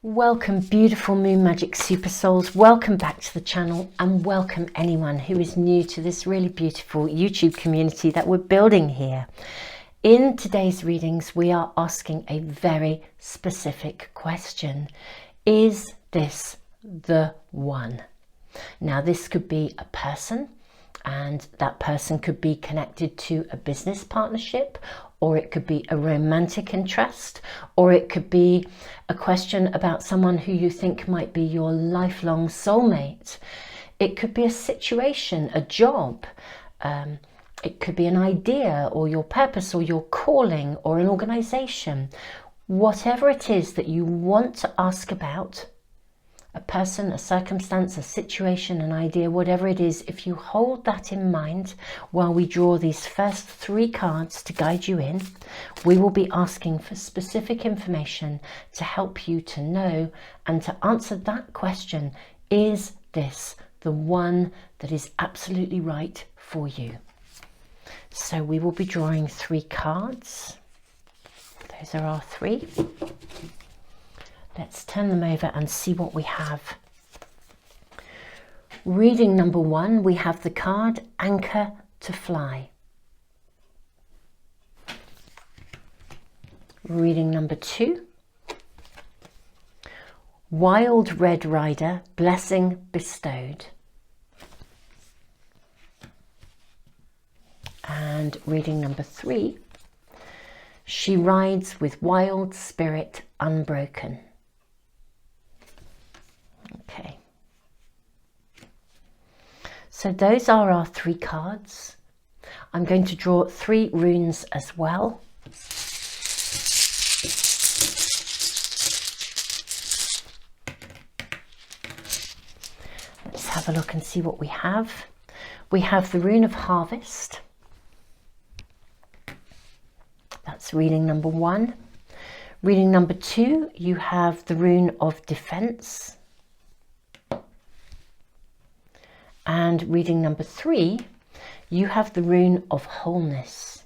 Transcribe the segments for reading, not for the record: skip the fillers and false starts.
Welcome beautiful Moon Magic Super Souls, welcome back to the channel, and welcome anyone who is new to this really beautiful YouTube community that we're building here. In today's readings we are asking a very specific question. Is this the one? Now this could be a person, and that person could be connected to a business partnership, or it could be a romantic interest, or it could be a question about someone who you think might be your lifelong soulmate. It could be a situation, a job. It could be an idea, or your purpose, or your calling, or an organization. Whatever it is that you want to ask about, a person, a circumstance, a situation, an idea, whatever it is, if you hold that in mind while we draw these first 3 cards to guide you in, we will be asking for specific information to help you to know and to answer that question. Is this the one that is absolutely right for you? So we will be drawing 3 cards. Those are our 3. Let's turn them over and see what we have. Reading number 1, we have the card Anchor to Fly. Reading number 2, Wild Red Rider, Blessing Bestowed. And reading number 3, She Rides with Wild Spirit Unbroken. Okay, so those are our 3 cards. I'm going to draw 3 runes as well. Let's have a look and see what we have. We have the rune of Harvest. That's reading number 1. Reading number 2, you have the rune of Defense. And reading number 3, you have the rune of Wholeness.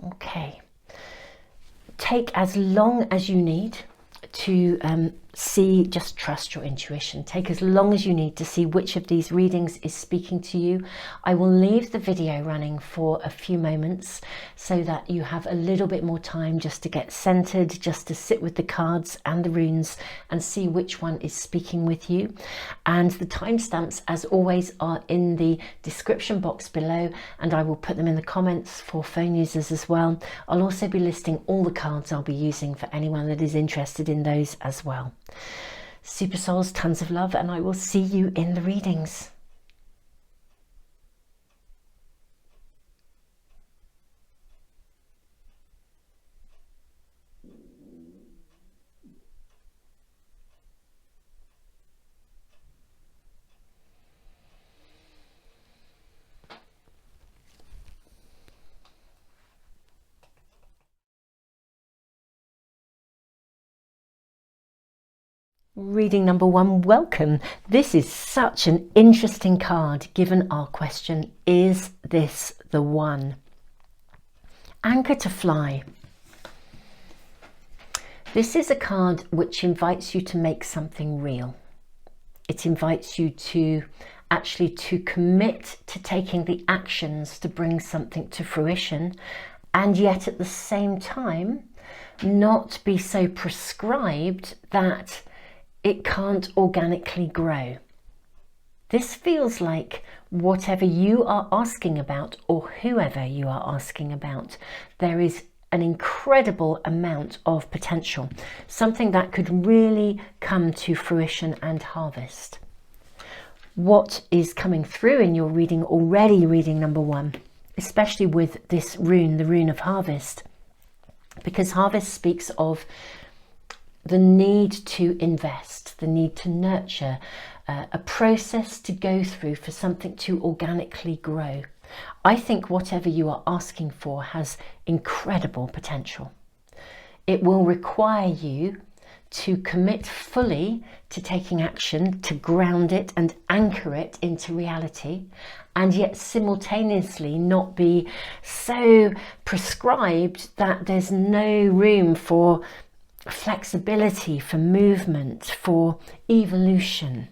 Okay, take as long as you need to see, just trust your intuition. Take as long as you need to see which of these readings is speaking to you. I will leave the video running for a few moments so that you have a little bit more time just to get centered, just to sit with the cards and the runes and see which one is speaking with you. And the timestamps, as always, are in the description box below, and I will put them in the comments for phone users as well. I'll also be listing all the cards I'll be using for anyone that is interested in those as well. Super Souls, tons of love, and I will see you in the readings. Reading number 1, welcome. This is such an interesting card given our question, is this the one? Anchor to Fly. This is a card which invites you to make something real. It invites you to actually to commit to taking the actions to bring something to fruition, and yet at the same time not be so prescribed that it can't organically grow. This feels like whatever you are asking about, or whoever you are asking about, there is an incredible amount of potential, something that could really come to fruition and harvest. What is coming through in your reading already, reading number 1, especially with this rune, the rune of Harvest, because harvest speaks of the need to invest, the need to nurture, a process to go through for something to organically grow. I think whatever you are asking for has incredible potential. It will require you to commit fully to taking action, to ground it and anchor it into reality, and yet simultaneously not be so prescribed that there's no room for flexibility, for movement, for evolution.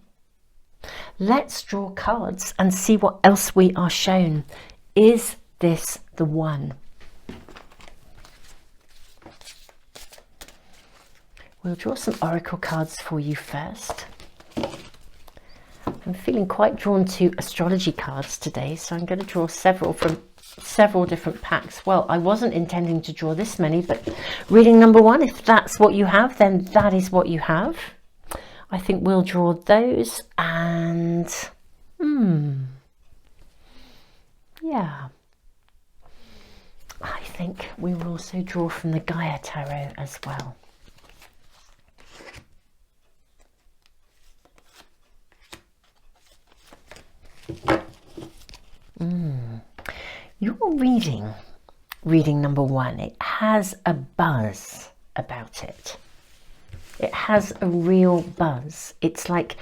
Let's draw cards and see what else we are shown. Is this the one? We'll draw some oracle cards for you first. I'm feeling quite drawn to astrology cards today, so I'm going to draw several from several different packs. Well, I wasn't intending to draw this many, but reading number one, if that's what you have, then that is what you have. I think we'll draw those, and yeah, I think we will also draw from the Gaia tarot as well. Your reading number one, it has a buzz about it. It has a real buzz. It's like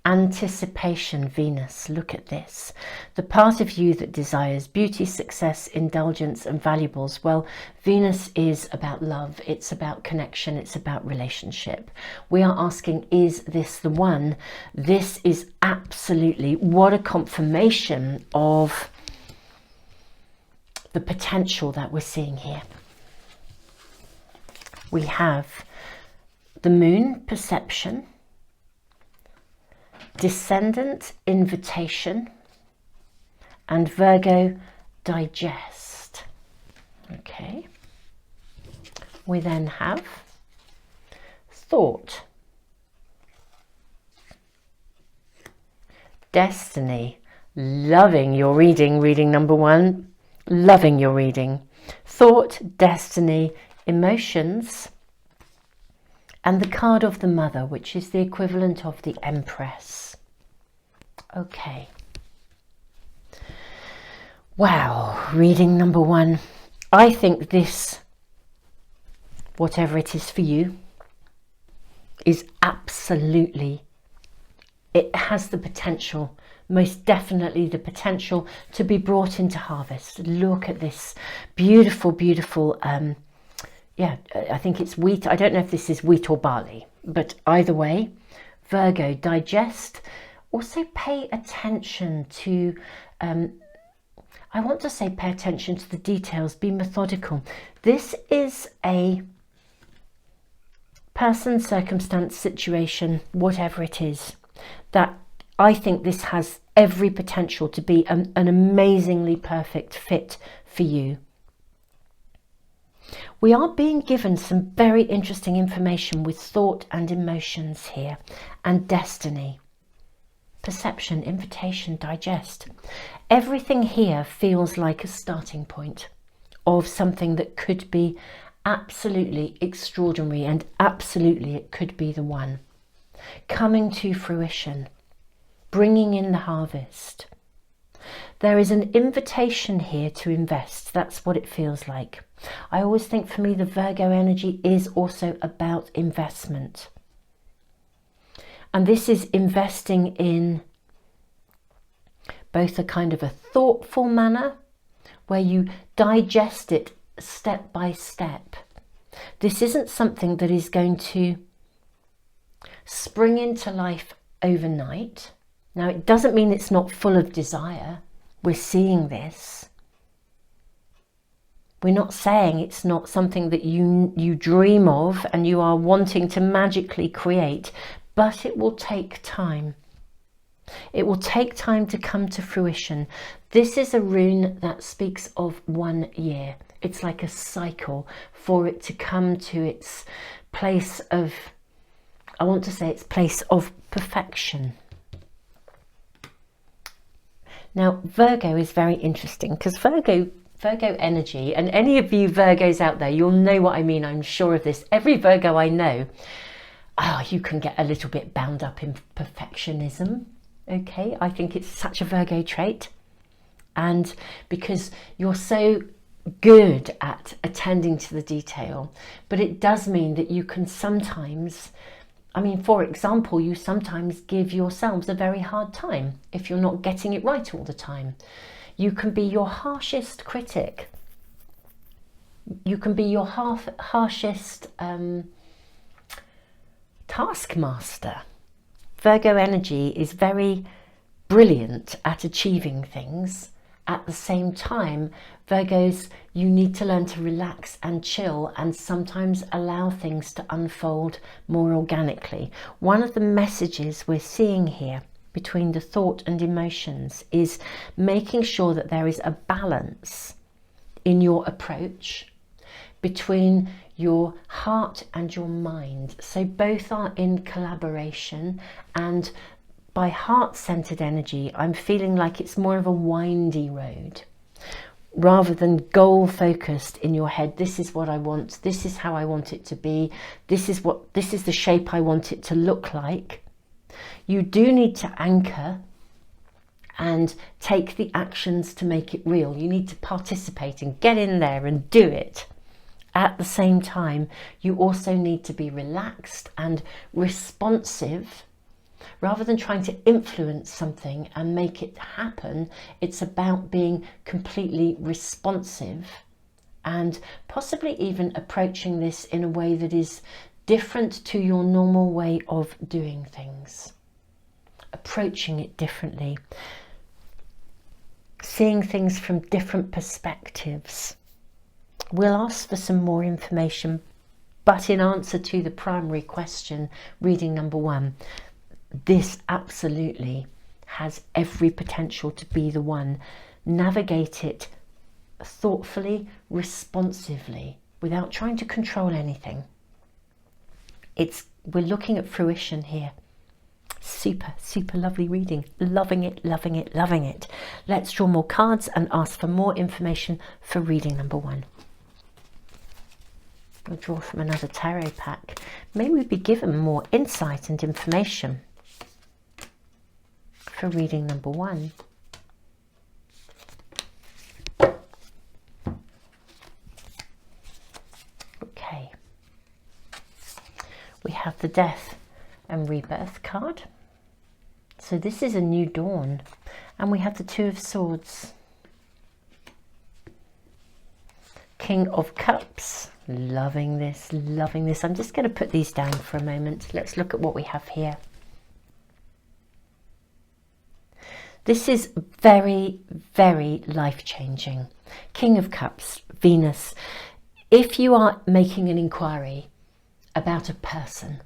anticipation, Venus. Look at this. The part of you that desires beauty, success, indulgence and valuables. Well, Venus is about love. It's about connection. It's about relationship. We are asking, is this the one? This is absolutely, what a confirmation of the potential that we're seeing here. We have the moon, perception, descendant, invitation, and Virgo, digest. Okay. We then have thought, destiny. Loving your reading number one. Loving your reading. Thought, destiny, emotions, and the card of the mother, which is the equivalent of the Empress. Okay. Wow, reading number one. I think this, whatever it is for you, is absolutely, it has the potential, most definitely the potential to be brought into harvest. Look at this beautiful, beautiful, yeah, I think it's wheat. I don't know if this is wheat or barley, but either way, Virgo, digest. Also pay attention to, I want to say pay attention to the details, be methodical. This is a person, circumstance, situation, whatever it is, that I think this has every potential to be an amazingly perfect fit for you. We are being given some very interesting information with thought and emotions here, and destiny, perception, invitation, digest. Everything here feels like a starting point of something that could be absolutely extraordinary, and absolutely it could be the one. Coming to fruition, bringing in the harvest. There is an invitation here to invest. That's what it feels like. I always think for me the Virgo energy is also about investment. And this is investing in both a kind of a thoughtful manner where you digest it step by step. This isn't something that is going to spring into life overnight. Now, it doesn't mean it's not full of desire. We're seeing this. We're not saying it's not something that you dream of and you are wanting to magically create, but it will take time. It will take time to come to fruition. This is a rune that speaks of 1 year. It's like a cycle for it to come to its place of, I want to say its place of perfection. Now, Virgo is very interesting because Virgo energy, and any of you Virgos out there, you'll know what I mean. I'm sure of this. Every Virgo I know, you can get a little bit bound up in perfectionism. Okay, I think it's such a Virgo trait. And because you're so good at attending to the detail, but it does mean that you can sometimes, I mean, for example, you sometimes give yourselves a very hard time if you're not getting it right all the time. You can be your harshest critic. You can be your harshest taskmaster. Virgo energy is very brilliant at achieving things. At the same time, Virgos, you need to learn to relax and chill and sometimes allow things to unfold more organically. One of the messages we're seeing here between the thought and emotions is making sure that there is a balance in your approach between your heart and your mind. So both are in collaboration, and by heart-centered energy, I'm feeling like it's more of a windy road rather than goal-focused in your head. This is what I want. This is how I want it to be. This is the shape I want it to look like. You do need to anchor and take the actions to make it real. You need to participate and get in there and do it. At the same time, you also need to be relaxed and responsive. Rather than trying to influence something and make it happen, it's about being completely responsive and possibly even approaching this in a way that is different to your normal way of doing things. Approaching it differently. Seeing things from different perspectives. We'll ask for some more information, but in answer to the primary question, reading number 1, this absolutely has every potential to be the one. Navigate it thoughtfully, responsively, without trying to control anything. We're looking at fruition here. Super, super lovely reading. Loving it, loving it, loving it. Let's draw more cards and ask for more information for reading number 1. We'll draw from another tarot pack. May we be given more insight and information for reading number 1. Okay. We have the Death and Rebirth card. So this is a new dawn. And we have the Two of Swords. King of Cups. Loving this, loving this. I'm just going to put these down for a moment. Let's look at what we have here. This is very, very life-changing. King of Cups, Venus. If you are making an inquiry about a person,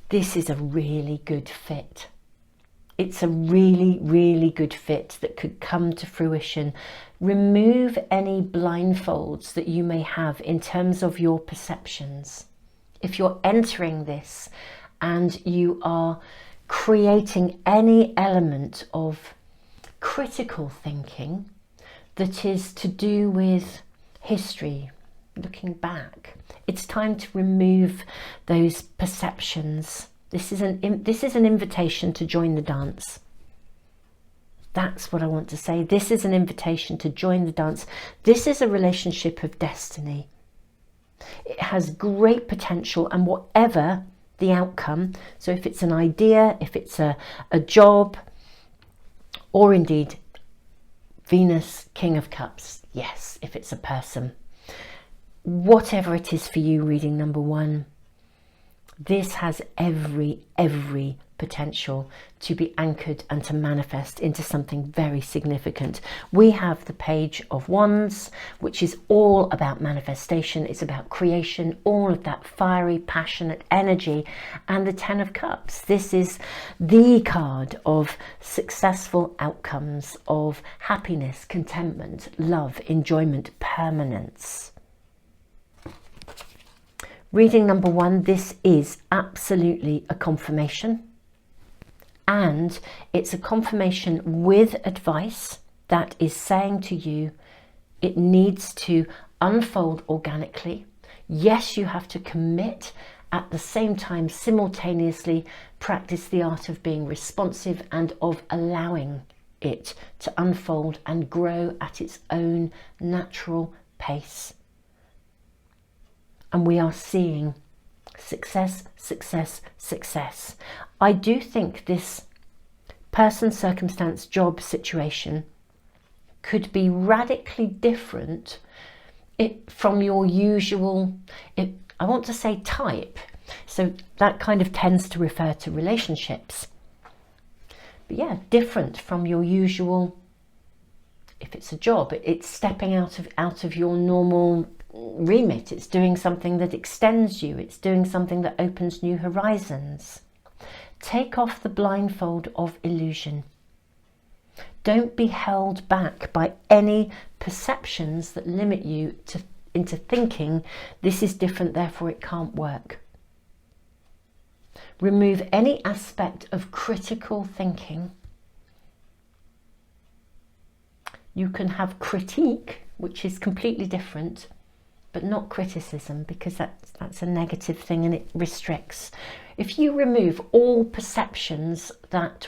this is a really good fit. It's a really, really good fit that could come to fruition. Remove any blindfolds that you may have in terms of your perceptions. If you're entering this and you are creating any element of critical thinking that is to do with history, looking back, it's time to remove those perceptions. This is an invitation to join the dance. That's what I want to say. This is an invitation to join the dance. This is a relationship of destiny. It has great potential, and whatever the outcome, so if it's an idea, if it's a job, or indeed Venus, King of Cups, yes, if it's a person, whatever it is for you, reading number 1, this has every potential to be anchored and to manifest into something very significant. We have the Page of Wands, which is all about manifestation. It's about creation, all of that fiery, passionate energy, and the Ten of Cups. This is the card of successful outcomes, of happiness, contentment, love, enjoyment, permanence. Reading number 1, this is absolutely a confirmation, and it's a confirmation with advice that is saying to you it needs to unfold organically. Yes, you have to commit, at the same time simultaneously practice the art of being responsive and of allowing it to unfold and grow at its own natural pace. And we are seeing success, success, success. I do think this person, circumstance, job situation could be radically different from your usual, I want to say type. So that kind of tends to refer to relationships. But yeah, different from your usual. If it's a job, it's stepping out of your normal remit. It's doing something that extends you. It's doing something that opens new horizons. Take off the blindfold of illusion. Don't be held back by any perceptions that limit you into thinking this is different, therefore it can't work. Remove any aspect of critical thinking. You can have critique, which is completely different, but not criticism, because that's a negative thing and it restricts. If you remove all perceptions that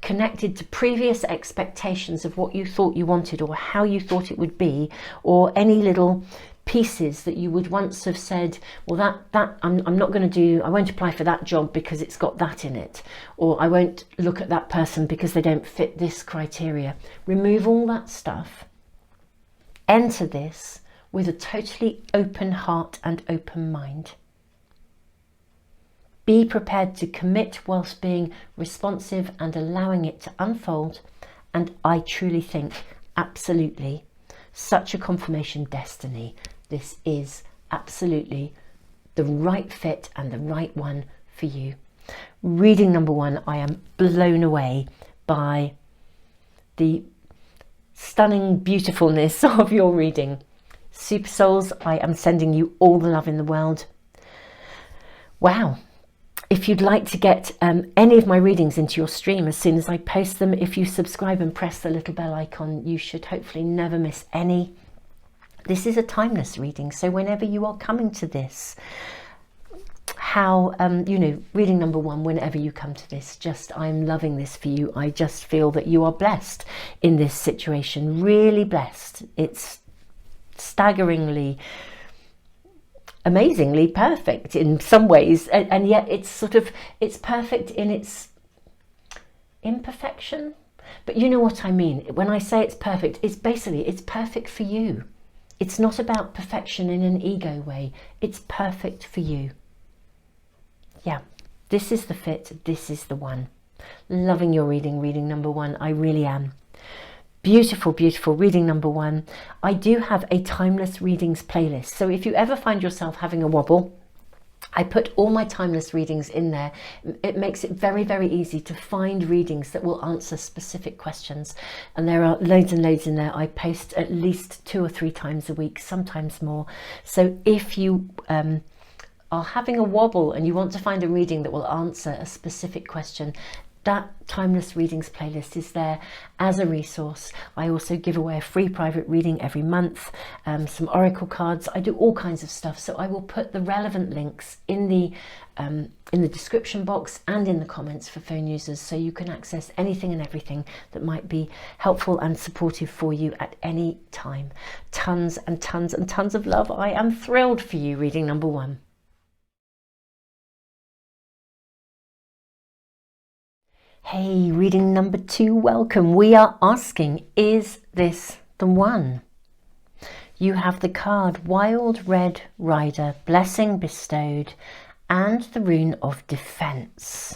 connected to previous expectations of what you thought you wanted or how you thought it would be, or any little pieces that you would once have said, well, I'm not going to do, I won't apply for that job because it's got that in it, or I won't look at that person because they don't fit this criteria. Remove all that stuff. Enter this with a totally open heart and open mind. Be prepared to commit whilst being responsive and allowing it to unfold. And I truly think, absolutely, such a confirmation destiny. This is absolutely the right fit and the right one for you. Reading number 1, I am blown away by the stunning beautifulness of your reading. Super Souls, I am sending you all the love in the world. Wow. If you'd like to get any of my readings into your stream as soon as I post them, if you subscribe and press the little bell icon, you should hopefully never miss any. This is a timeless reading, so whenever you are coming to this, reading number 1, whenever you come to this, I'm loving this for you. I just feel that you are blessed in this situation, really blessed. It's staggeringly, amazingly perfect in some ways, and yet it's perfect in its imperfection. But you know what I mean when I say it's perfect. It's perfect for you. It's not about perfection in an ego way. It's perfect for you. Yeah, this is the fit. This is the one. Loving your reading number 1. I really am. Beautiful, beautiful reading number 1. I do have a timeless readings playlist. So if you ever find yourself having a wobble, I put all my timeless readings in there. It makes it very, very easy to find readings that will answer specific questions. And there are loads and loads in there. I post at least 2 or 3 times a week, sometimes more. So if you are having a wobble and you want to find a reading that will answer a specific question, that timeless readings playlist is there as a resource. I also give away a free private reading every month, some oracle cards. I do all kinds of stuff, so I will put the relevant links in the description box and in the comments for phone users, so you can access anything and everything that might be helpful and supportive for you at any time. Tons and tons and tons of love. I am thrilled for you, reading number 1. Hey, reading number 2, welcome. We are asking, is this the one? You have the card Wild Red Rider, Blessing Bestowed, and the Rune of Defense.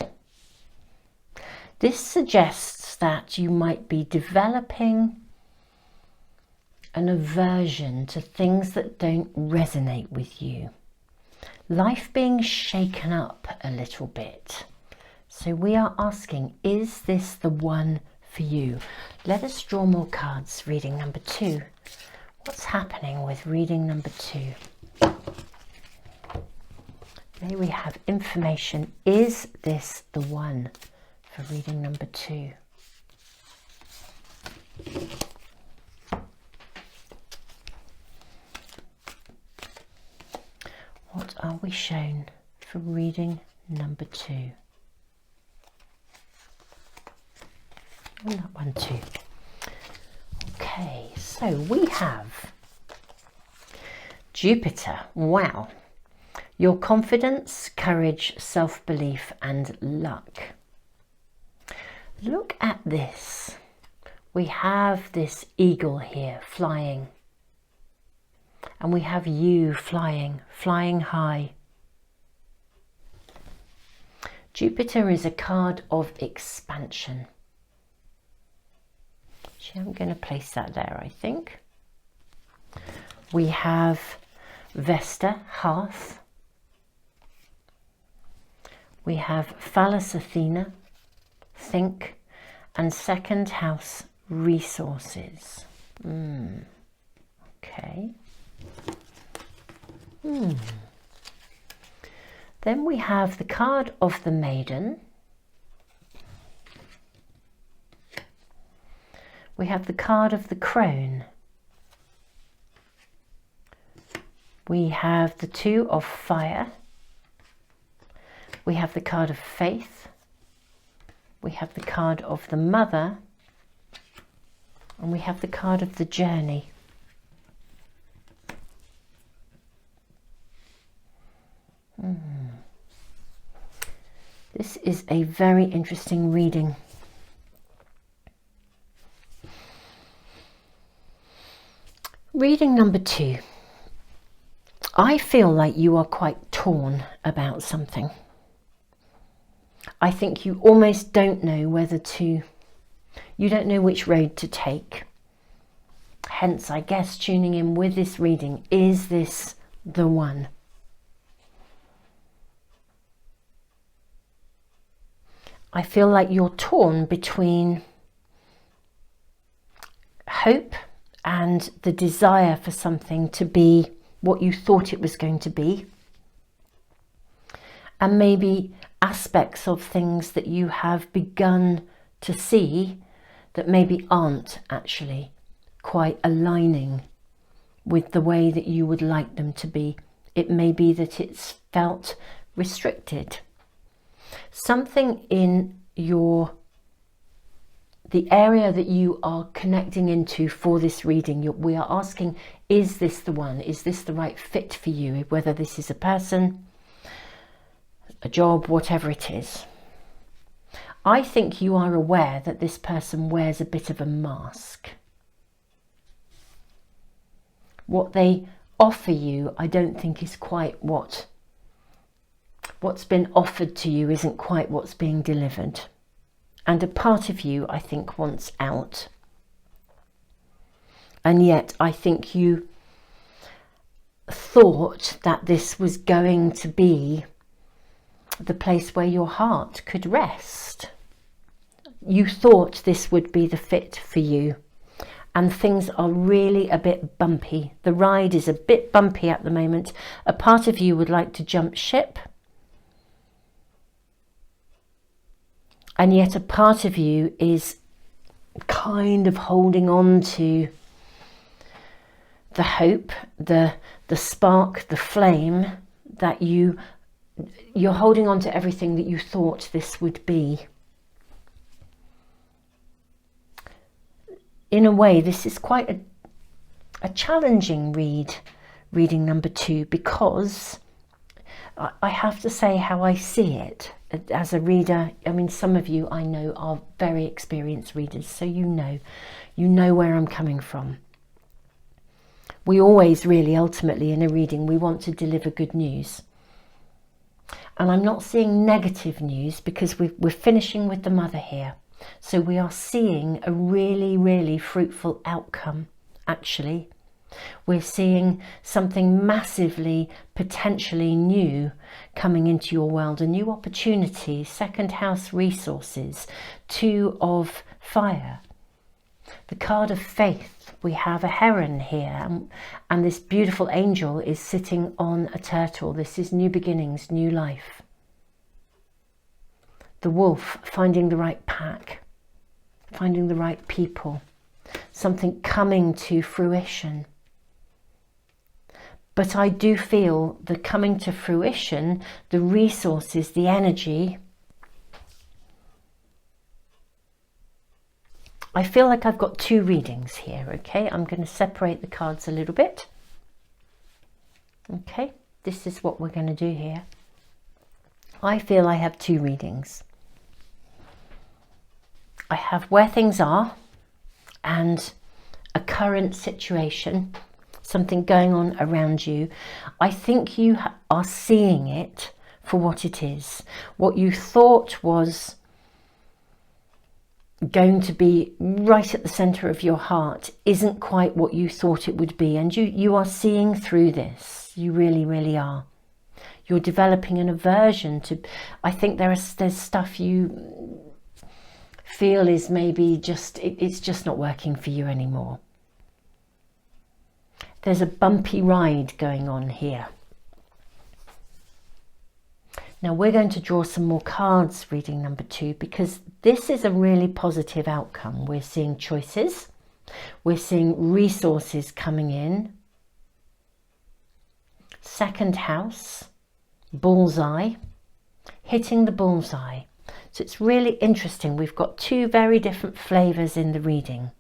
This suggests that you might be developing an aversion to things that don't resonate with you. Life being shaken up a little bit. So we are asking, is this the one for you? Let us draw more cards. Reading number 2. What's happening with reading number 2? May we have information. Is this the one for reading number 2? What are we shown for reading number 2? And that one too. Okay, so we have Jupiter. Wow. Your confidence, courage, self-belief and luck. Look at this. We have this eagle here flying. And we have you flying high. Jupiter is a card of expansion. Actually, I'm going to place that there, I think. We have Vesta, hearth. We have Phallus Athena, think, and second house, resources. Okay. Then we have the card of the Maiden. We have the card of the Crone. We have the Two of Fire. We have the card of Faith. We have the card of the Mother. And we have the card of the Journey. This is a very interesting reading. Reading number 2. I feel like you are quite torn about something. I think you almost don't know you don't know which road to take. Hence, I guess, tuning in with this reading, is this the one? I feel like you're torn between hope and the desire for something to be what you thought it was going to be, and maybe aspects of things that you have begun to see that maybe aren't actually quite aligning with the way that you would like them to be. It may be that it's felt restricted. Something in the area that you are connecting into for this reading, we are asking, is this the one? Is this the right fit for you? Whether this is a person, a job, whatever it is. I think you are aware that this person wears a bit of a mask. What they offer you, I don't think is quite what's been offered to you isn't quite what's being delivered. And a part of you, I think, wants out. And yet I think you thought that this was going to be the place where your heart could rest. You thought this would be the fit for you. And things are really a bit bumpy. The ride is a bit bumpy at the moment. A part of you would like to jump ship. And yet a part of you is kind of holding on to the hope, the spark, the flame that you're holding on to everything that you thought this would be. In a way, this is quite a challenging reading number 2, because I have to say how I see it. As a reader, I mean, some of you I know are very experienced readers, so you know where I'm coming from. We always really, ultimately in a reading, we want to deliver good news. And I'm not seeing negative news, because we're finishing with the Mother here. So we are seeing a really, really fruitful outcome, actually. We're seeing something massively, potentially new coming into your world, a new opportunity, second house resources, 2 of Fire. The card of Faith, we have a heron here, and this beautiful angel is sitting on a turtle. This is new beginnings, new life. The Wolf, finding the right pack, finding the right people, something coming to fruition. But I do feel the coming to fruition, the resources, the energy, I feel like I've got 2 readings here, okay? I'm going to separate the cards a little bit. Okay, this is what we're going to do here. I feel I have 2 readings. I have where things are and a current situation, something going on around you. I think you are seeing it for what it is. What you thought was going to be right at the center of your heart isn't quite what you thought it would be, and you are seeing through this. You really, really are. You're developing an aversion to, I think there's stuff you feel is maybe just, it's just not working for you anymore. There's a bumpy ride going on here. Now we're going to draw some more cards, reading number 2, because this is a really positive outcome. We're seeing choices, we're seeing resources coming in. Second house, bullseye, hitting the bullseye. So it's really interesting. We've got 2 very different flavors in the reading.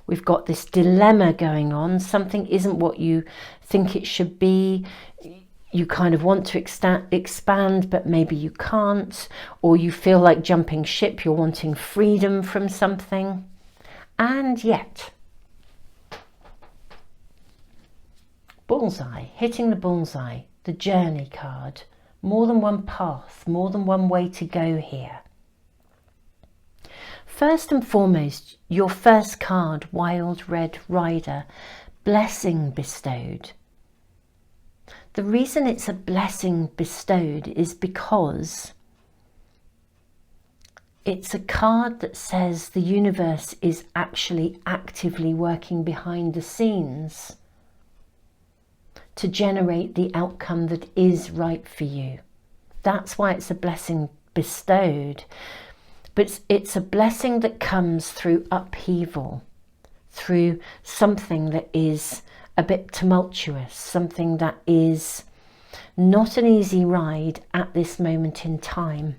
We've got this dilemma going on. Something isn't what you think it should be. You kind of want to expand, but maybe you can't, or you feel like jumping ship. You're wanting freedom from something. And yet, bullseye, hitting the bullseye, the journey card. More than one path, more than one way to go here. First and foremost, your first card, Wild Red Rider, blessing bestowed. The reason it's a blessing bestowed is because it's a card that says the universe is actually actively working behind the scenes to generate the outcome that is right for you. That's why it's a blessing bestowed. But it's a blessing that comes through upheaval, through something that is a bit tumultuous, something that is not an easy ride at this moment in time.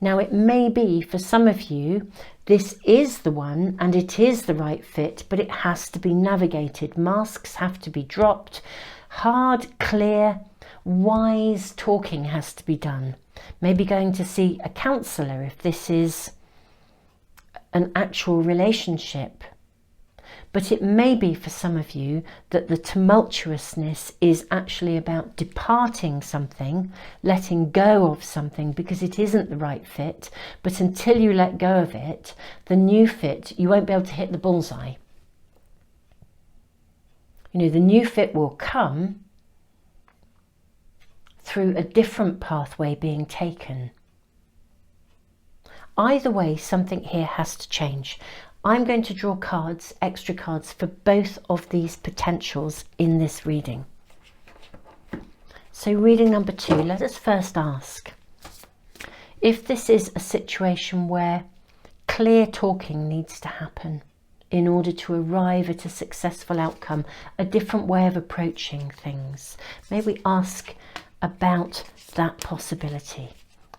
Now it may be for some of you, this is the one and it is the right fit, but it has to be navigated. Masks have to be dropped. Hard, clear, wise talking has to be done. Maybe going to see a counsellor if this is an actual relationship. But it may be for some of you that the tumultuousness is actually about departing something, letting go of something because it isn't the right fit. But until you let go of it, the new fit, you won't be able to hit the bullseye. You know, the new fit will come through a different pathway being taken. Either way, something here has to change. I'm going to draw cards, extra cards, for both of these potentials in this reading. So reading number 2, let us first ask if this is a situation where clear talking needs to happen in order to arrive at a successful outcome, a different way of approaching things. May we ask about that possibility?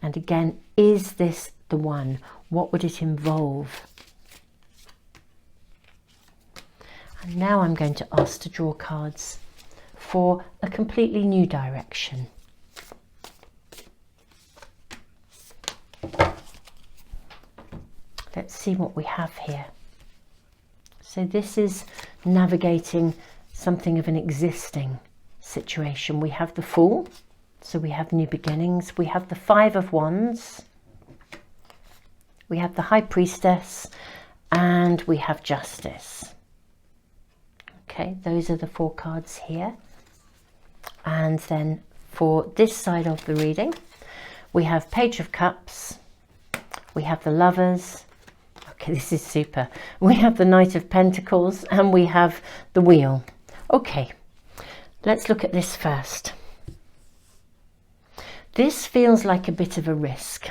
And again, is this the one? What would it involve? And now I'm going to ask to draw cards for a completely new direction. Let's see what we have here. So this is navigating something of an existing situation. We have the Fool, so we have new beginnings. We have the 5 of Wands. We have the High Priestess, and we have Justice. Okay, those are the 4 cards here. And then for this side of the reading, we have Page of Cups, we have the Lovers. Okay, this is super. We have the Knight of Pentacles, and we have the Wheel. Okay, let's look at this first. This feels like a bit of a risk.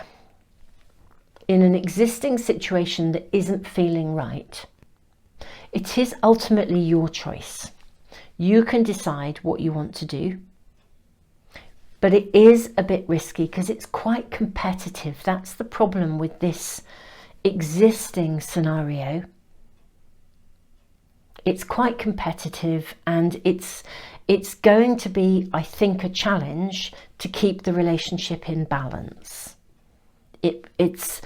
In an existing situation that isn't feeling right, it is ultimately your choice. You can decide what you want to do, but it is a bit risky because it's quite competitive. That's the problem with this existing scenario. It's quite competitive, and it's going to be, I think, a challenge to keep the relationship in balance. It's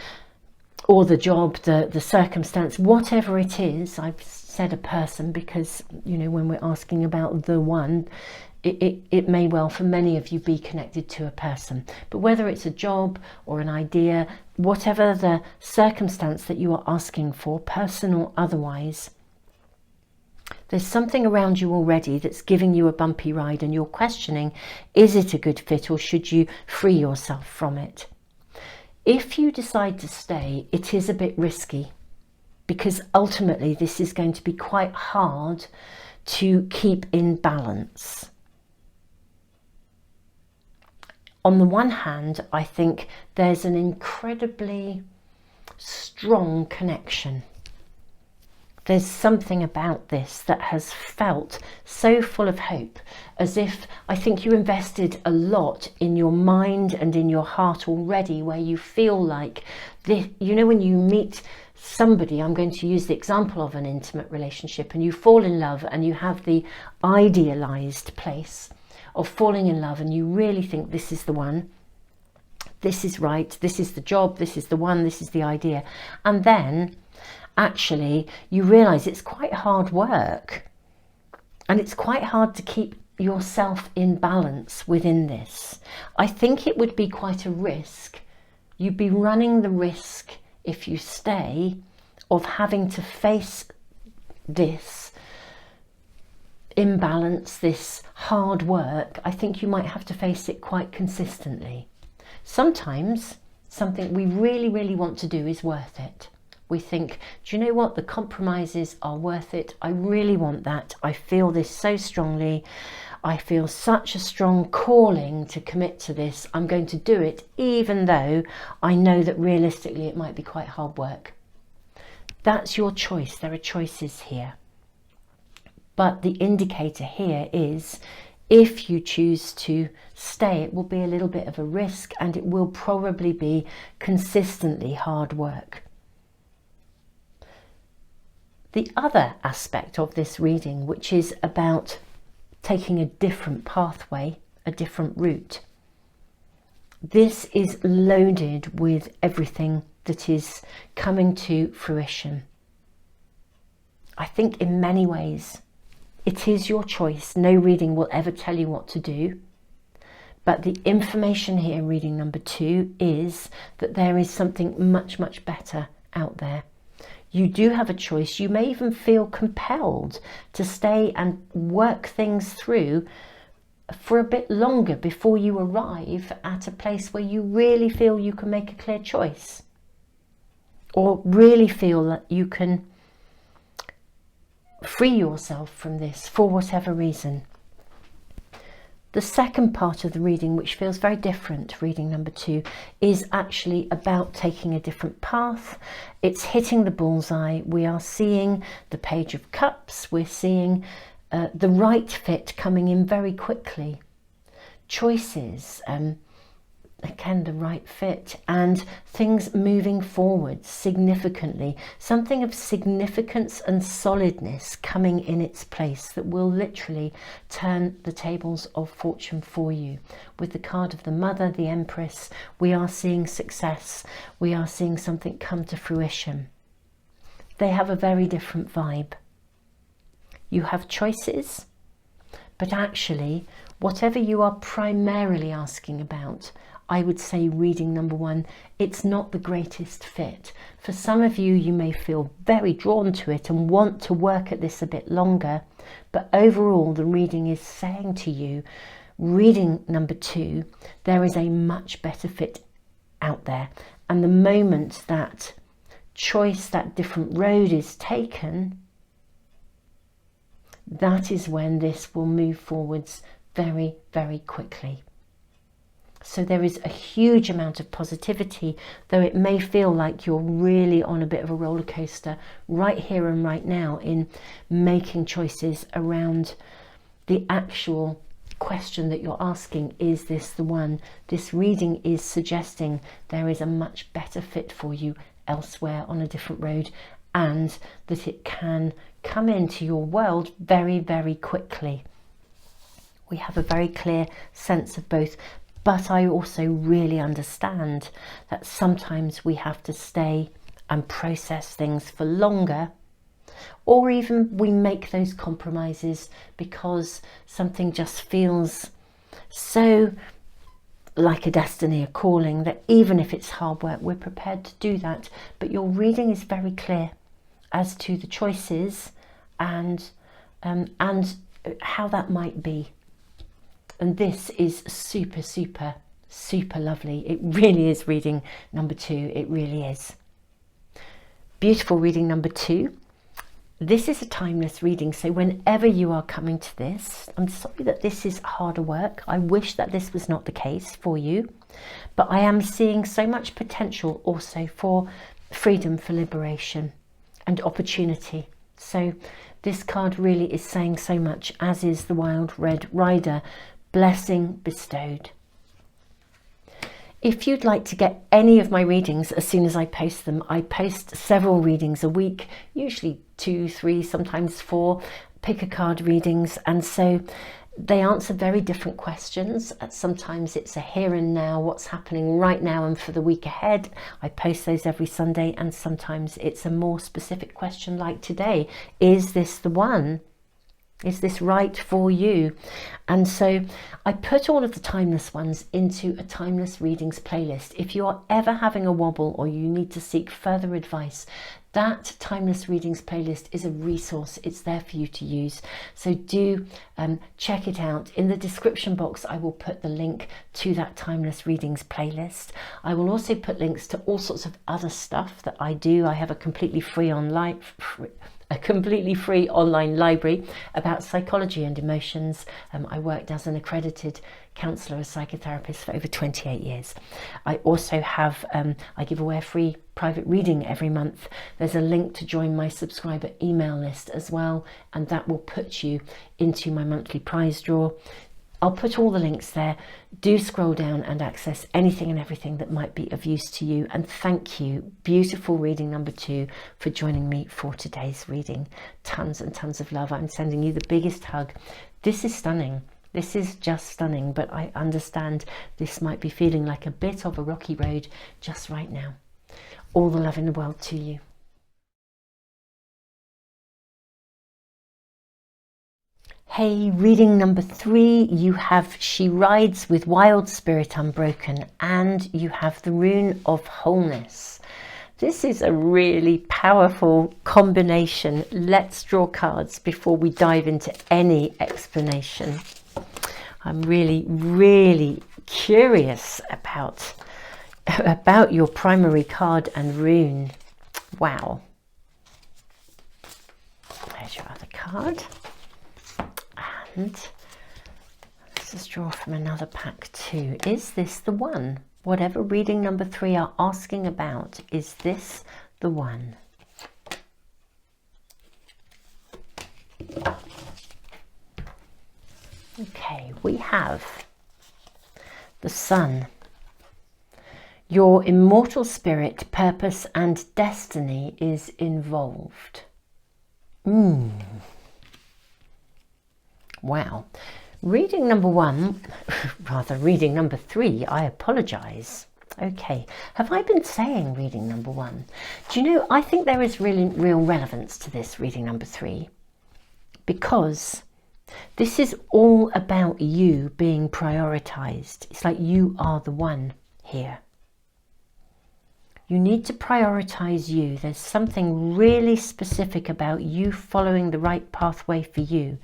or the job, the circumstance, whatever it is. I've said a person because, you know, when we're asking about the one, It may well, for many of you, be connected to a person. But whether it's a job or an idea, whatever the circumstance that you are asking for, personal or otherwise, there's something around you already that's giving you a bumpy ride, and you're questioning, is it a good fit, or should you free yourself from it? If you decide to stay, it is a bit risky, because ultimately this is going to be quite hard to keep in balance. On the one hand, I think there's an incredibly strong connection. There's something about this that has felt so full of hope, as if I think you invested a lot in your mind and in your heart already, where you feel like this, you know, when you meet somebody, I'm going to use the example of an intimate relationship, and you fall in love and you have the idealized place of falling in love, and you really think this is the one, this is right, this is the job, this is the one, this is the idea. And then actually you realize it's quite hard work, and it's quite hard to keep yourself in balance within this. I think it would be quite a risk. You'd be running the risk, if you stay, of having to face this imbalance, this hard work. I think you might have to face it quite consistently. Sometimes something we really want to do is worth it. We think, do you know what, the compromises are worth it. I really want that. I feel this so strongly. I feel such a strong calling to commit to this. I'm going to do it, even though I know that realistically it might be quite hard work. That's your choice. There are choices here. But the indicator here is, if you choose to stay, it will be a little bit of a risk, and it will probably be consistently hard work. The other aspect of this reading, which is about taking a different pathway, a different route, this is loaded with everything that is coming to fruition. I think in many ways it is your choice. No reading will ever tell you what to do. But the information here, reading number 2, is that there is something much better out there. You do have a choice. You may even feel compelled to stay and work things through for a bit longer before you arrive at a place where you really feel you can make a clear choice, or really feel that you can free yourself from this for whatever reason. The second part of the reading, which feels very different, reading number 2, is actually about taking a different path. It's hitting the bullseye. We are seeing the Page of Cups. We're seeing the right fit coming in very quickly. Choices, again, the right fit, and things moving forward significantly. Something of significance and solidness coming in its place that will literally turn the tables of fortune for you. With the card of the Mother, the Empress, we are seeing success. We are seeing something come to fruition. They have a very different vibe. You have choices, but actually, whatever you are primarily asking about, I would say, reading number 1, it's not the greatest fit. For some of you, you may feel very drawn to it and want to work at this a bit longer, but overall the reading is saying to you, reading number 2, there is a much better fit out there. And the moment that choice, that different road is taken, that is when this will move forwards very quickly. So there is a huge amount of positivity, though it may feel like you're really on a bit of a roller coaster right here and right now in making choices around the actual question that you're asking, is this the one? This reading is suggesting there is a much better fit for you elsewhere on a different road, and that it can come into your world very quickly. We have a very clear sense of both. But I also really understand that sometimes we have to stay and process things for longer or even we make those compromises because something just feels so like a destiny, a calling, that even if it's hard work, we're prepared to do that. But your reading is very clear as to the choices and how that might be. And this is super, super, super lovely. It really is reading number 2. It really is. Beautiful reading number 2. This is a timeless reading, so whenever you are coming to this, I'm sorry that this is harder work. I wish that this was not the case for you, but I am seeing so much potential also for freedom, for liberation and opportunity. So this card really is saying so much, as is the Wild Red Rider, blessing bestowed. If you'd like to get any of my readings as soon as I post them, I post several readings a week, usually 2, 3, sometimes 4 pick a card readings, and so they answer very different questions. Sometimes it's a here and now, what's happening right now and for the week ahead. I post those every Sunday, and sometimes it's a more specific question like today. Is this the one? Is this right for you? And so I put all of the timeless ones into a timeless readings playlist. If you are ever having a wobble or you need to seek further advice, that timeless readings playlist is a resource. It's there for you to use. So do check it out. In the description box, I will put the link to that timeless readings playlist. I will also put links to all sorts of other stuff that I do. I have a completely free online library about psychology and emotions. I worked as an accredited counsellor, a psychotherapist for over 28 years. I also have, I give away a free private reading every month. There's a link to join my subscriber email list as well, and that will put you into my monthly prize draw. I'll put all the links there. Do scroll down and access anything and everything that might be of use to you. And thank you, beautiful reading number 2, for joining me for today's reading. Tons and tons of love. I'm sending you the biggest hug. This is stunning. This is just stunning, but I understand this might be feeling like a bit of a rocky road just right now. All the love in the world to you. Hey, reading number 3, you have She Rides with Wild Spirit Unbroken, and you have the Rune of Wholeness. This is a really powerful combination. Let's draw cards before we dive into any explanation. I'm really, really curious about your primary card and rune. Wow. There's your other card. And let's just draw from another pack too. Is this the one? Whatever reading number 3 are asking about, is this the one? Okay, we have the Sun. Your immortal spirit, purpose and destiny is involved. Wow. Reading number 1, rather reading number 3, I apologize. Okay, have I been saying reading number 1? Do you know, I think there is really real relevance to this reading number 3, because this is all about you being prioritized. It's like you are the one here. You need to prioritize you. There's something really specific about you following the right pathway for you.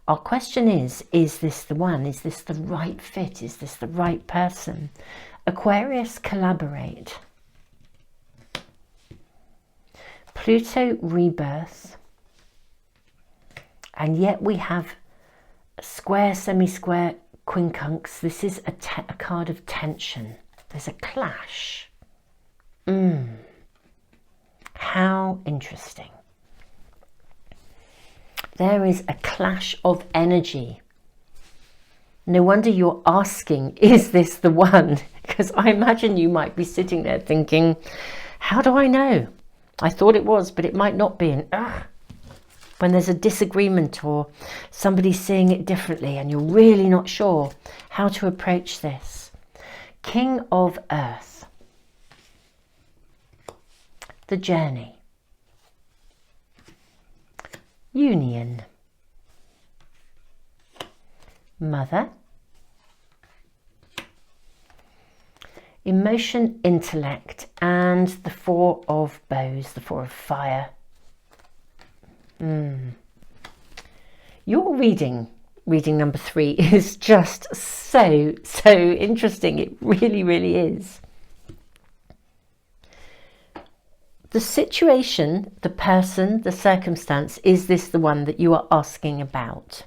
Our question is this the one? Is this the right fit? Is this the right person? Aquarius, collaborate. Pluto, rebirth. And yet we have square, semi-square, quincunx. This is a card of tension. There's a clash. How interesting. There is a clash of energy. No wonder you're asking, is this the one? Because I imagine you might be sitting there thinking, how do I know? I thought it was, but it might not be. And when there's a disagreement or somebody's seeing it differently and you're really not sure how to approach this. King of Earth. The journey. union, mother, emotion, intellect, and the Four of Bows, the Four of Fire. Your reading number 3 is just so interesting. It really is. The situation, the person, the circumstance, is this the one that you are asking about?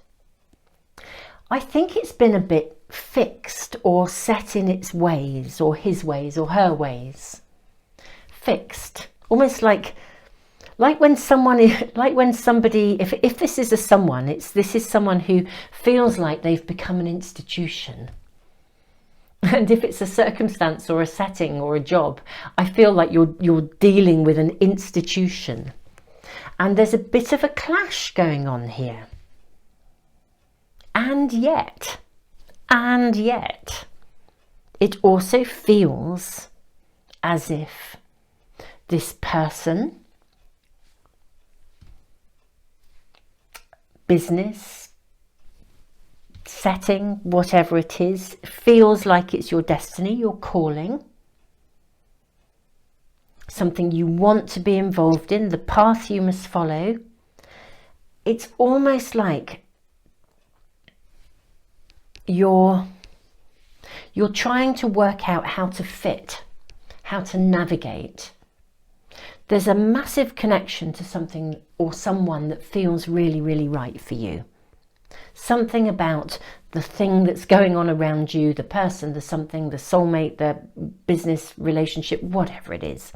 I think it's been a bit fixed or set in its ways, or his ways or her ways. Fixed, almost like when somebody, if this is a someone, this is someone who feels like they've become an institution. And if it's a circumstance or a setting or a job, I feel like you're dealing with an institution. And there's a bit of a clash going on here. And yet, it also feels as if this person, business, setting, whatever it is, feels like it's your destiny, your calling, something you want to be involved in, the path you must follow. It's almost like you're trying to work out how to fit, how to navigate. There's a massive connection to something or someone that feels really right for you. Something about the thing that's going on around you, the person, the something, the soulmate, the business relationship, whatever it is.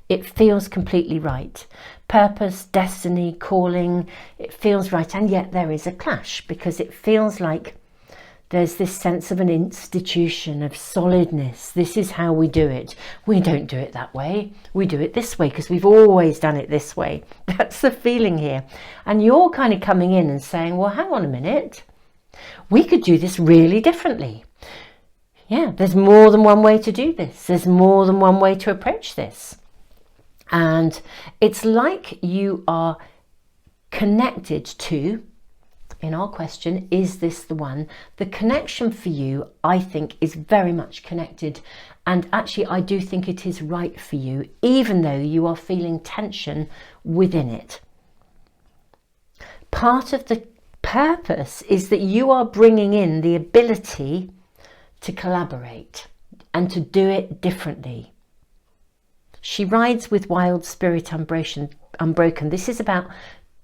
It feels completely right. Purpose, destiny, calling, it feels right. And yet there is a clash, because it feels like there's this sense of an institution, of solidness. This is how we do it. We don't do it that way. We do it this way because we've always done it this way. That's the feeling here. And you're kind of coming in and saying, well, hang on a minute. We could do this really differently. Yeah, there's more than one way to do this. There's more than one way to approach this. And it's like you are connected to, in our question, is this the one? The connection for you, I think, is very much connected. And actually, I do think it is right for you, even though you are feeling tension within it. Part of the purpose is that you are bringing in the ability to collaborate and to do it differently. She rides with wild spirit unbroken. This is about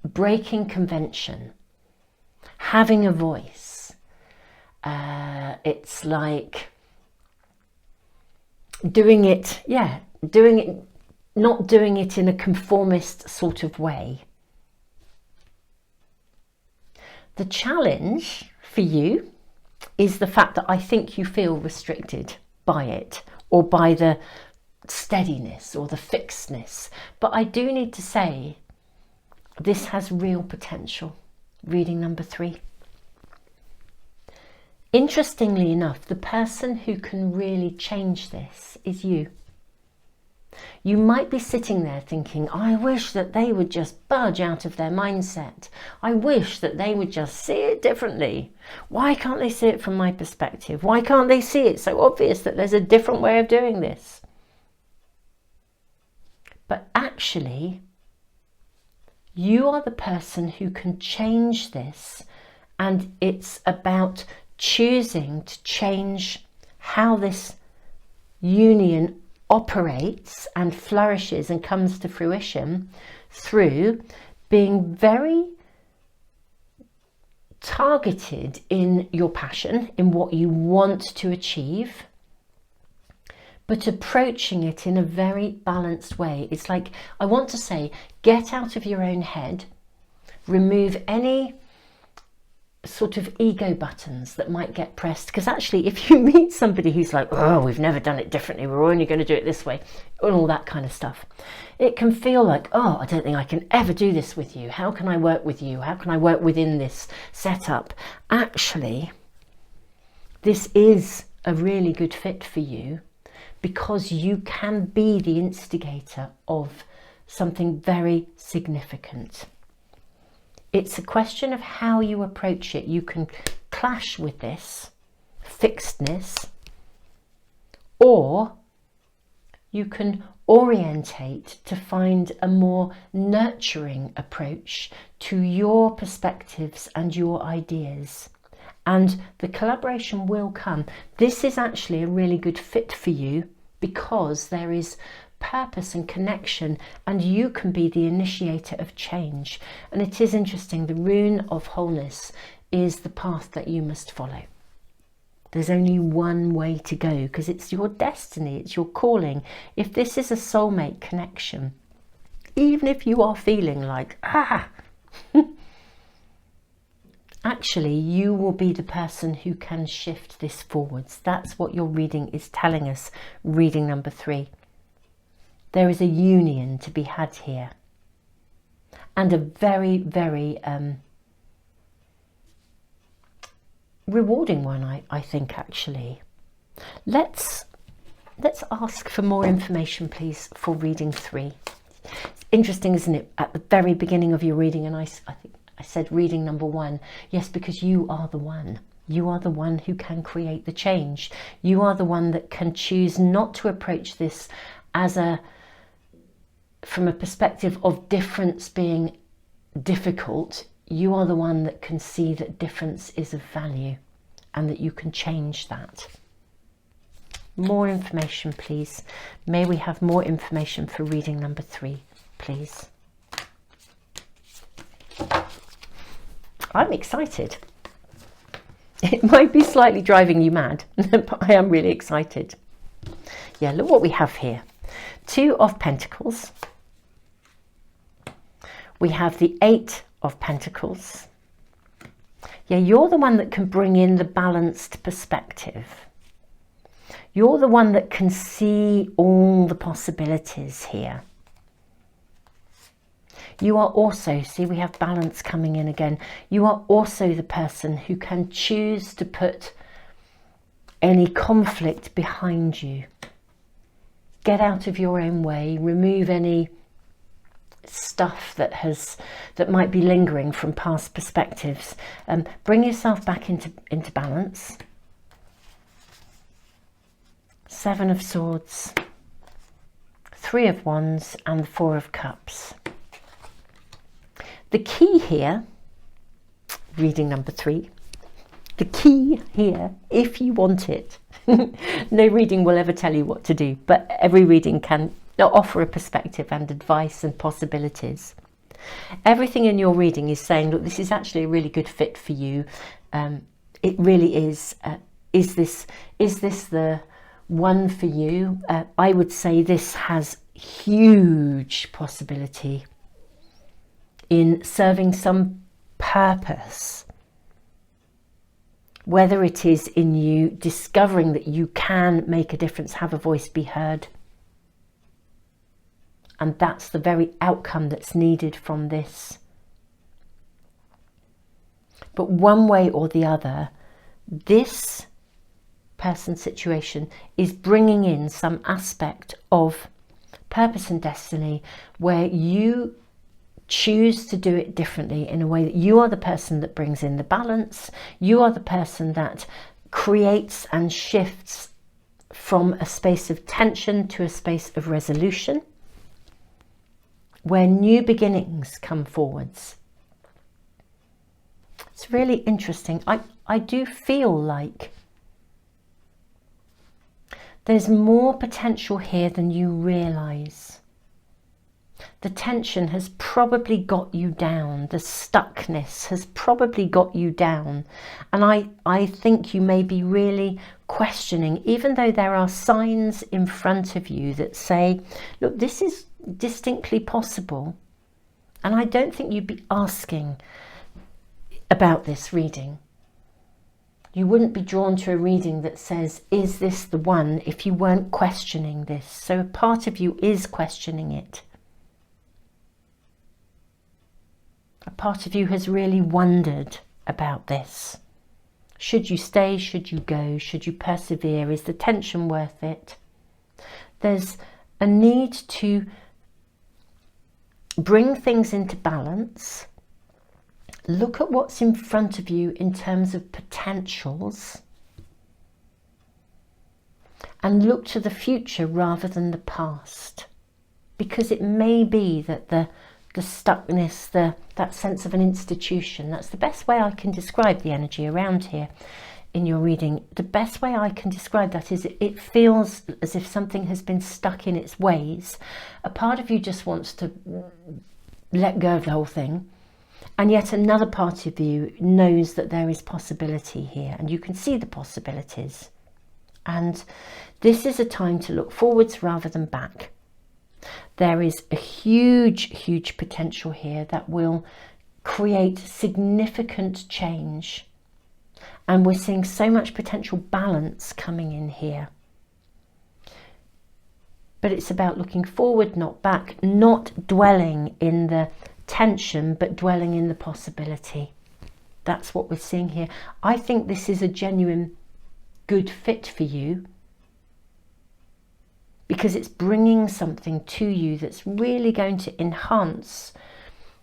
breaking convention. Having a voice. It's like doing it, not doing it in a conformist sort of way. The challenge for you is the fact that I think you feel restricted by it, or by the steadiness or the fixedness. But I do need to say, this has real potential. Reading number 3. Interestingly enough, the person who can really change this is you. You might be sitting there thinking, I wish that they would just budge out of their mindset. I wish that they would just see it differently. Why can't they see it from my perspective? Why can't they see it so obvious that there's a different way of doing this? But actually, you are the person who can change this, and it's about choosing to change how this union operates and flourishes and comes to fruition through being very targeted in your passion, in what you want to achieve, but approaching it in a very balanced way. It's like, I want to say, get out of your own head, remove any sort of ego buttons that might get pressed. Because actually, if you meet somebody who's like, oh, we've never done it differently, we're only going to do it this way, and all that kind of stuff, it can feel like, oh, I don't think I can ever do this with you. How can I work with you? How can I work within this setup? Actually, this is a really good fit for you, because you can be the instigator of something very significant. It's a question of how you approach it. You can clash with this fixedness, or you can orientate to find a more nurturing approach to your perspectives and your ideas. And the collaboration will come. This is actually a really good fit for you because there is purpose and connection, and you can be the initiator of change. And it is interesting, the rune of wholeness is the path that you must follow. There's only one way to go, because it's your destiny, it's your calling. If this is a soulmate connection, even if you are feeling like, actually you will be the person who can shift this forwards. That's what your reading is telling us, reading number 3. There is a union to be had here, and a very, very rewarding one, I think, actually. Let's ask for more information, please, for reading 3. It's interesting, isn't it? At the very beginning of your reading, and I think I said reading number 1. Yes, because you are the one. You are the one who can create the change. You are the one that can choose not to approach this as from a perspective of difference being difficult. You are the one that can see that difference is of value and that you can change that. More information, please. May we have more information for reading number 3, please. I'm excited. It might be slightly driving you mad, but I am really excited. Yeah, look what we have here. 2 of Pentacles. We have the 8 of Pentacles. Yeah, you're the one that can bring in the balanced perspective. You're the one that can see all the possibilities here. You are also, see, we have balance coming in again. You are also the person who can choose to put any conflict behind you. Get out of your own way, remove any stuff that might be lingering from past perspectives. Bring yourself back into balance. 7 of Swords, 3 of Wands, and the 4 of Cups. The key here, reading number 3, the key here, if you want it, no reading will ever tell you what to do, but every reading can offer a perspective and advice and possibilities. Everything in your reading is saying, look, this is actually a really good fit for you. It really is. Is this the one for you? I would say this has huge possibility in serving some purpose, whether it is in you discovering that you can make a difference, have a voice, be heard. And that's the very outcome that's needed from this. But one way or the other, this person's situation is bringing in some aspect of purpose and destiny where you choose to do it differently, in a way that you are the person that brings in the balance. You are the person that creates and shifts from a space of tension to a space of resolution, where new beginnings come forwards. It's really interesting. I do feel like there's more potential here than you realise. The tension has probably got you down. The stuckness has probably got you down. And I think you may be really questioning, even though there are signs in front of you that say, look, this is distinctly possible. And I don't think you'd be asking about this reading. You wouldn't be drawn to a reading that says, is this the one, if you weren't questioning this. So a part of you is questioning it. A part of you has really wondered about this. Should you stay? Should you go? Should you persevere? Is the tension worth it? There's a need to bring things into balance Look at what's in front of you in terms of potentials, and look to the future rather than the past, because it may be that the stuckness, that sense of an institution, that's the best way I can describe the energy around here in your reading. The best way I can describe that is it feels as if something has been stuck in its ways. A part of you just wants to let go of the whole thing, and yet another part of you knows that there is possibility here, and you can see the possibilities. And this is a time to look forwards rather than back. There is a huge potential here that will create significant change. And we're seeing so much potential balance coming in here. But it's about looking forward, not back, not dwelling in the tension, but dwelling in the possibility. That's what we're seeing here. I think this is a genuine good fit for you, because it's bringing something to you that's really going to enhance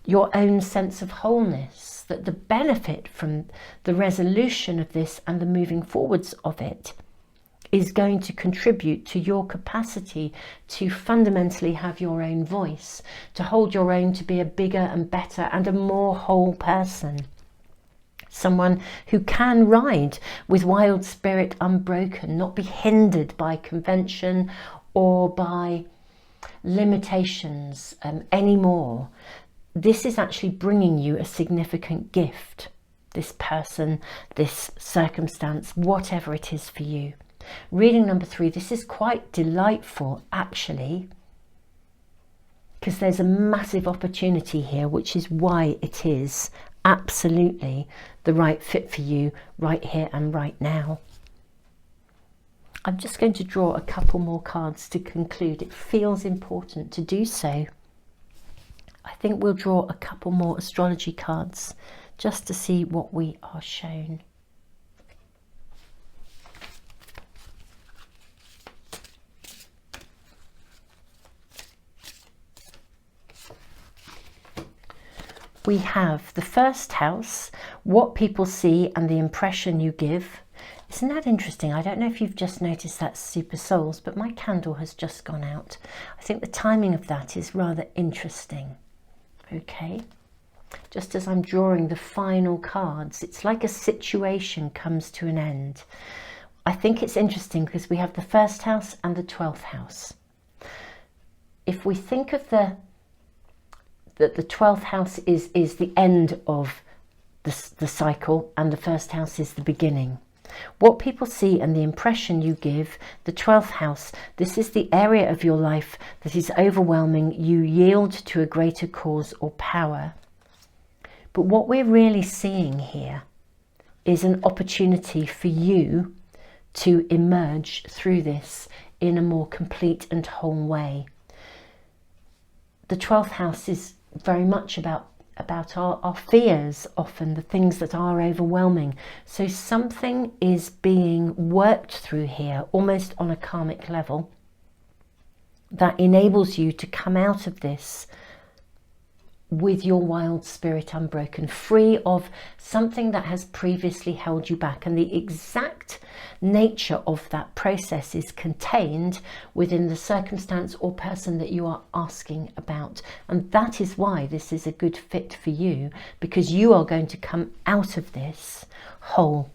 your own sense of wholeness, that the benefit from the resolution of this and the moving forwards of it is going to contribute to your capacity to fundamentally have your own voice, to hold your own, to be a bigger and better and a more whole person. Someone who can ride with wild spirit unbroken, not be hindered by convention or by limitations anymore. This is actually bringing you a significant gift, this person, this circumstance, whatever it is for you. Reading number 3, this is quite delightful actually, because there's a massive opportunity here, which is why it is absolutely the right fit for you right here and right now. I'm just going to draw a couple more cards to conclude. It feels important to do so. I think we'll draw a couple more astrology cards just to see what we are shown. We have the first house, what people see and the impression you give. Isn't that interesting? I don't know if you've just noticed that, Super Souls, but my candle has just gone out. I think the timing of that is rather interesting. Okay, just as I'm drawing the final cards, it's like a situation comes to an end. I think it's interesting because we have the first house and the 12th house. If we think of that the 12th house is the end of the cycle and the first house is the beginning. What people see and the impression you give, the 12th house, this is the area of your life that is overwhelming. You yield to a greater cause or power. But what we're really seeing here is an opportunity for you to emerge through this in a more complete and whole way. The 12th house is very much about our fears, often the things that are overwhelming. So something is being worked through here, almost on a karmic level, that enables you to come out of this with your wild spirit unbroken, free of something that has previously held you back. And the exact nature of that process is contained within the circumstance or person that you are asking about. And that is why this is a good fit for you, because you are going to come out of this whole.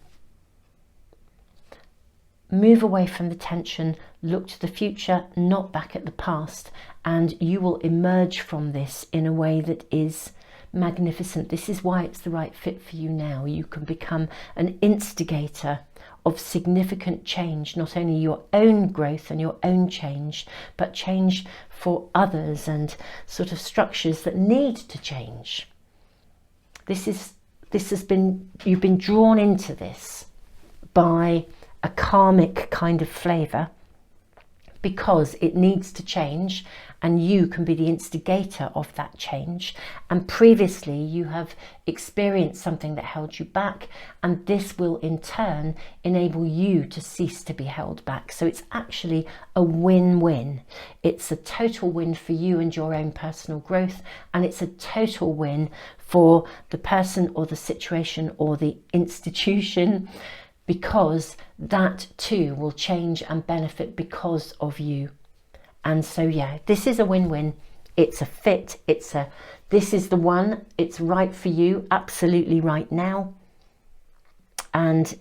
Move away from the tension, look to the future, not back at the past, and you will emerge from this in a way that is magnificent. This is why it's the right fit for you now. You can become an instigator of significant change, not only your own growth and your own change, but change for others and sort of structures that need to change. You've been drawn into this by a karmic kind of flavour, because it needs to change and you can be the instigator of that change. And previously you have experienced something that held you back, and this will in turn enable you to cease to be held back. So it's actually a win-win. It's a total win for you and your own personal growth, and it's a total win for the person or the situation or the institution, because that too will change and benefit because of you. And so yeah, this is a win-win. It's a fit. This is the one. It's right for you, absolutely right now. And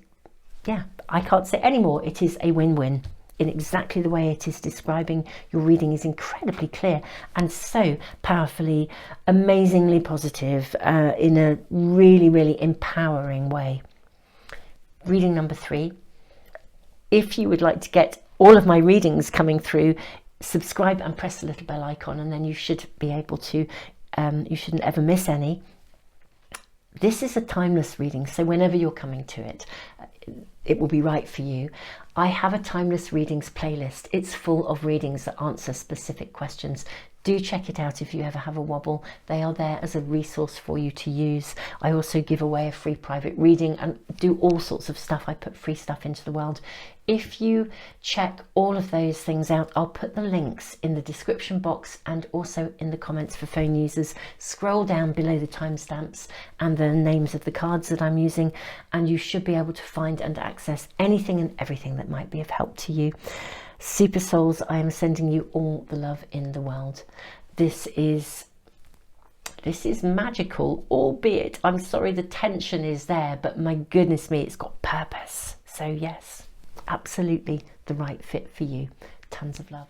yeah, I can't say any more. It is a win-win in exactly the way it is describing. Your reading is incredibly clear and so powerfully, amazingly positive, in a really, really empowering way. Reading number 3. If you would like to get all of my readings coming through, subscribe and press the little bell icon, and then you should be able to, you shouldn't ever miss any. This is a timeless reading, so whenever you're coming to it, it will be right for you. I have a timeless readings playlist. It's full of readings that answer specific questions. Do check it out if you ever have a wobble. They are there as a resource for you to use. I also give away a free private reading and do all sorts of stuff. I put free stuff into the world. If you check all of those things out, I'll put the links in the description box and also in the comments for phone users. Scroll down below the timestamps and the names of the cards that I'm using, and you should be able to find and access anything and everything that might be of help to you. Super souls, I am sending you all the love in the world. This is magical, albeit I'm sorry the tension is there, but my goodness me, it's got purpose. So yes, absolutely the right fit for you. Tons of love.